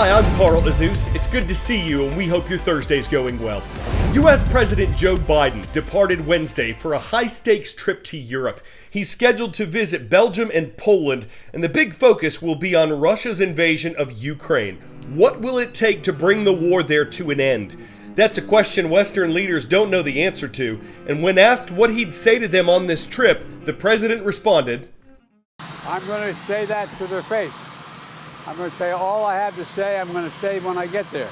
Hi, I'm Carl Azus. It's good to see you, and we hope your Thursday's going well. U.S. President Joe Biden departed Wednesday for a high-stakes trip to Europe. He's scheduled to visit Belgium and Poland, and the big focus will be on Russia's invasion of Ukraine. What will it take to bring the war there to an end? That's a question Western leaders don't know the answer to, and when asked what he'd say to them on this trip, the president responded, I'm going to say that to their face. I'm going to say all I have to say, I'm going to say when I get there.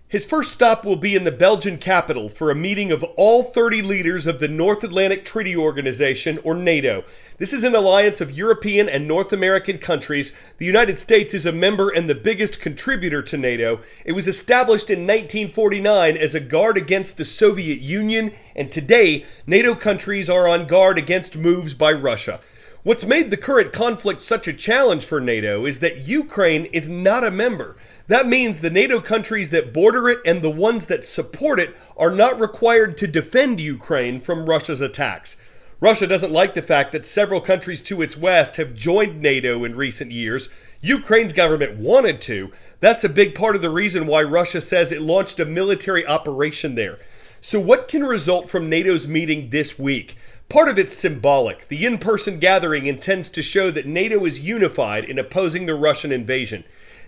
His first stop will be in the Belgian capital for a meeting of all 30 leaders of the North Atlantic Treaty Organization, or NATO. This is an alliance of European and North American countries. The United States is a member and the biggest contributor to NATO. It was established in 1949 as a guard against the Soviet Union, and today, NATO countries are on guard against moves by Russia. What's made the current conflict such a challenge for NATO is that Ukraine is not a member. That means the NATO countries that border it and the ones that support it are not required to defend Ukraine from Russia's attacks. Russia doesn't like the fact that several countries to its west have joined NATO in recent years. Ukraine's government wanted to. That's a big part of the reason why Russia says it launched a military operation there. So what can result from NATO's meeting this week? Part of it's symbolic. The in-person gathering intends to show that NATO is unified in opposing the Russian invasion.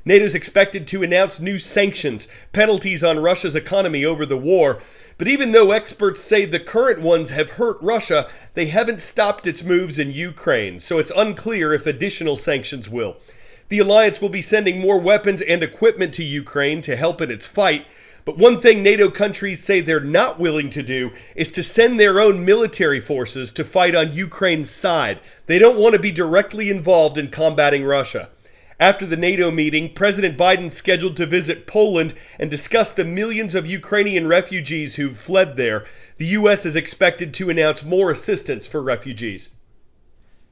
NATO is expected to announce new sanctions, penalties on Russia's economy over the war. But even though experts say the current ones have hurt Russia, they haven't stopped its moves in Ukraine, so it's unclear if additional sanctions will. The alliance will be sending more weapons and equipment to Ukraine to help in its fight. But one thing NATO countries say they're not willing to do is to send their own military forces to fight on Ukraine's side. They don't want to be directly involved in combating Russia. After the NATO meeting, President Biden's scheduled to visit Poland and discuss the millions of Ukrainian refugees who've fled there. The U.S. is expected to announce more assistance for refugees.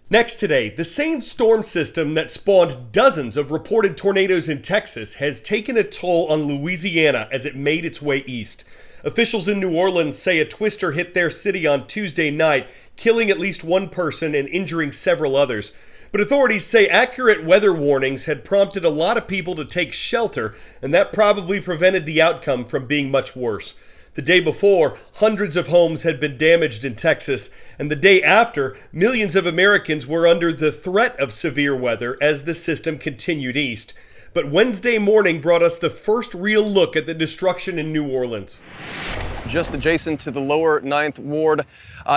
Next today, the same storm system that spawned dozens of reported tornadoes in Texas has taken a toll on Louisiana as it made its way east. Officials in New Orleans say a twister hit their city on Tuesday night, killing at least one person and injuring several others. But authorities say accurate weather warnings had prompted a lot of people to take shelter, and that probably prevented the outcome from being much worse. The day before, hundreds of homes had been damaged in Texas, and the day after, millions of Americans were under the threat of severe weather as the system continued east. But Wednesday morning brought us the first real look at the destruction in New Orleans. Just adjacent to the lower 9th Ward,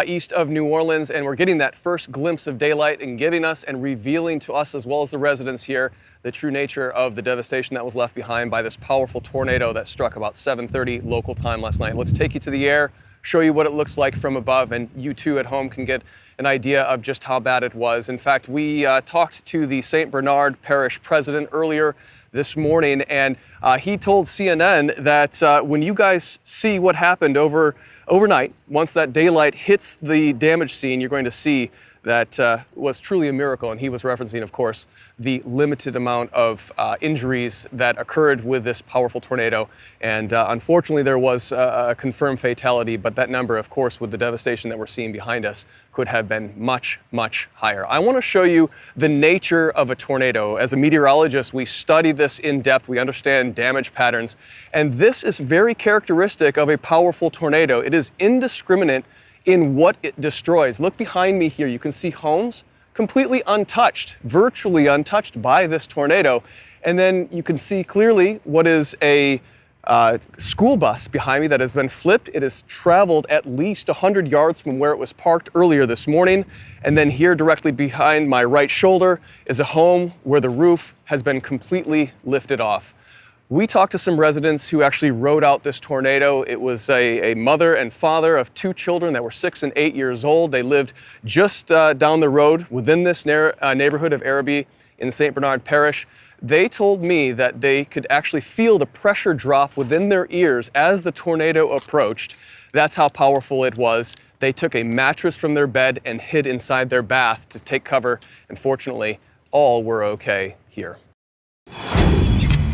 east of New Orleans, and we're getting that first glimpse of daylight and giving us and revealing to us as well as the residents here the true nature of the devastation that was left behind by this powerful tornado that struck about 7:30 local time last night. Let's take you to the air, show you what it looks like from above, and you too at home can get an idea of just how bad it was. In fact, we talked to the St. Bernard Parish president earlier this morning, and he told CNN that when you guys see what happened overnight, once that daylight hits the damage scene, you're going to see that was truly a miracle. And he was referencing, of course, the limited amount of injuries that occurred with this powerful tornado. And unfortunately, there was a confirmed fatality, but that number, of course, with the devastation that we're seeing behind us, could have been much, much higher. I want to show you the nature of a tornado. As a meteorologist, we study this in depth. We understand damage patterns. And this is very characteristic of a powerful tornado. It is indiscriminate in what it destroys. Look behind me here. You can see homes completely untouched, virtually untouched by this tornado. And then you can see clearly what is a school bus behind me that has been flipped. It has traveled at least 100 yards from where it was parked earlier this morning. And then here directly behind my right shoulder is a home where the roof has been completely lifted off. We talked to some residents who actually rode out this tornado. It was a mother and father of two children that were 6 and 8 years old. They lived just down the road within this neighborhood of Araby in St. Bernard Parish. They told me that they could actually feel the pressure drop within their ears as the tornado approached. That's how powerful it was. They took a mattress from their bed and hid inside their bath to take cover. And fortunately, all were okay here.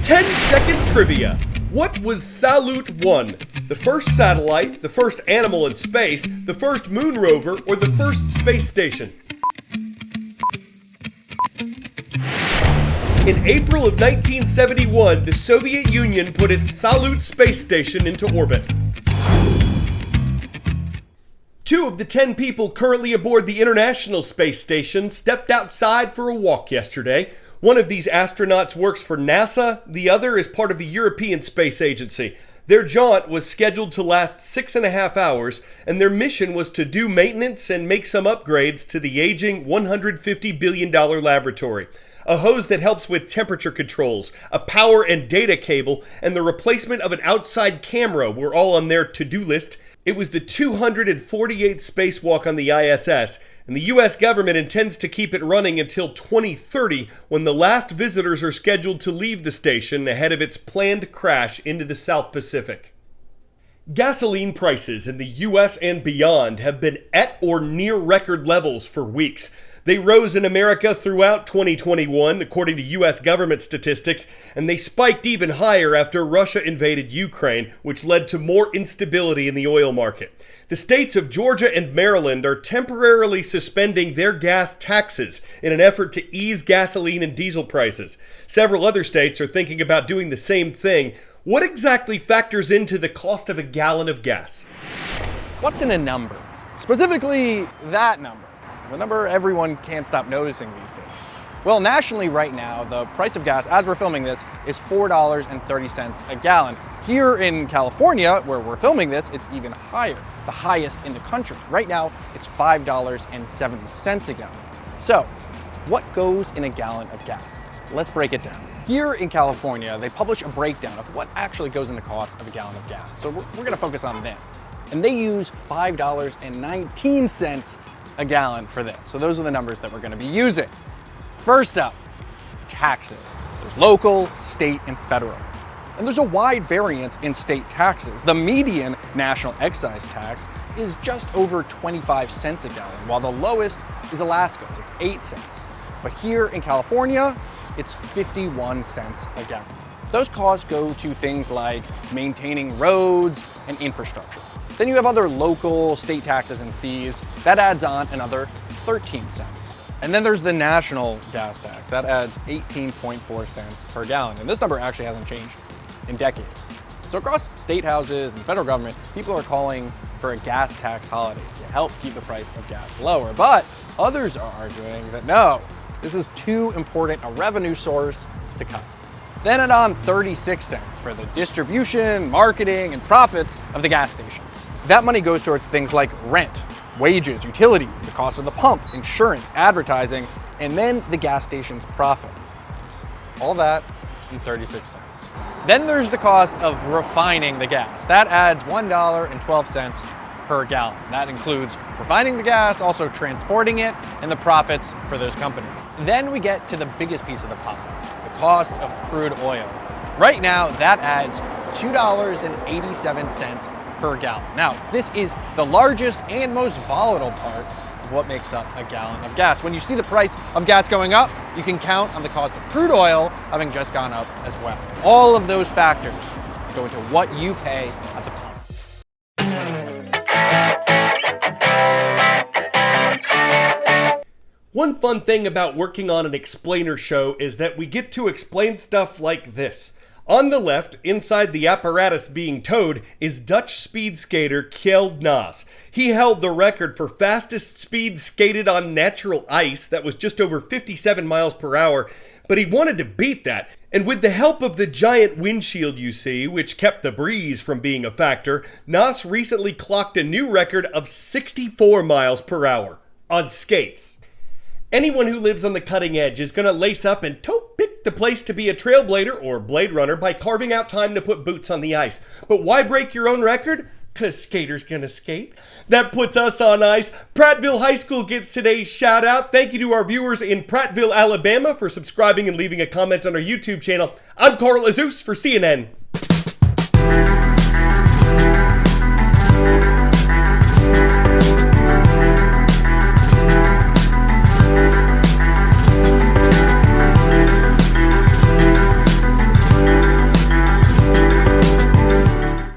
10-second trivia. What was Salyut 1? The first satellite, the first animal in space, the first moon rover, or the first space station? In April of 1971, the Soviet Union put its Salyut space station into orbit. 2 of the 10 people currently aboard the International Space Station stepped outside for a walk yesterday. One of these astronauts works for NASA, the other is part of the European Space Agency. Their jaunt was scheduled to last 6.5 hours, and their mission was to do maintenance and make some upgrades to the aging $150 billion laboratory. A hose that helps with temperature controls, a power and data cable, and the replacement of an outside camera were all on their to-do list. It was the 248th spacewalk on the ISS, and the U.S. government intends to keep it running until 2030, when the last visitors are scheduled to leave the station ahead of its planned crash into the South Pacific. Gasoline prices in the U.S. and beyond have been at or near record levels for weeks. They rose in America throughout 2021, according to U.S. government statistics, and they spiked even higher after Russia invaded Ukraine, which led to more instability in the oil market. The states of Georgia and Maryland are temporarily suspending their gas taxes in an effort to ease gasoline and diesel prices. Several other states are thinking about doing the same thing. What exactly factors into the cost of a gallon of gas? What's in a number? Specifically, that number. The number everyone can't stop noticing these days. Well, nationally right now, the price of gas, as we're filming this, is $4.30 a gallon. Here in California, where we're filming this, it's even higher, the highest in the country. Right now, it's $5.70 a gallon. So, what goes in a gallon of gas? Let's break it down. Here in California, they publish a breakdown of what actually goes in the cost of a gallon of gas. So we're gonna focus on them. And they use $5.19 a gallon for this. So those are the numbers that we're going to be using. First up, taxes. There's local, state, and federal. And there's a wide variance in state taxes. The median national excise tax is just over 25 cents a gallon, while the lowest is Alaska's, it's 8 cents. But here in California, it's 51 cents a gallon. Those costs go to things like maintaining roads and infrastructure. Then you have other local, state taxes and fees. That adds on another 13 cents. And then there's the national gas tax. That adds 18.4 cents per gallon. And this number actually hasn't changed in decades. So across state houses and federal government, people are calling for a gas tax holiday to help keep the price of gas lower. But others are arguing that no, this is too important a revenue source to cut. Then add on 36 cents for the distribution, marketing, and profits of the gas stations. That money goes towards things like rent, wages, utilities, the cost of the pump, insurance, advertising, and then the gas station's profit. All that in 36 cents. Then there's the cost of refining the gas. That adds $1.12 per gallon. That includes refining the gas, also transporting it, and the profits for those companies. Then we get to the biggest piece of the pie, the cost of crude oil. Right now, that adds $2.87 per gallon. Now, this is the largest and most volatile part of what makes up a gallon of gas. When you see the price of gas going up, you can count on the cost of crude oil having just gone up as well. All of those factors go into what you pay at the pump. One fun thing about working on an explainer show is that we get to explain stuff like this. On the left, inside the apparatus being towed, is Dutch speed skater Kjeld Naas. He held the record for fastest speed skated on natural ice, that was just over 57 miles per hour, but he wanted to beat that. And with the help of the giant windshield you see, which kept the breeze from being a factor, Naas recently clocked a new record of 64 miles per hour on skates. Anyone who lives on the cutting edge is going to lace up and pick the place to be a trailblazer or Blade Runner by carving out time to put boots on the ice. But why break your own record? 'Cause skaters gonna skate. That puts us on ice. Prattville High School gets today's shout out. Thank you to our viewers in Prattville, Alabama for subscribing and leaving a comment on our YouTube channel. I'm Carl Azus for CNN.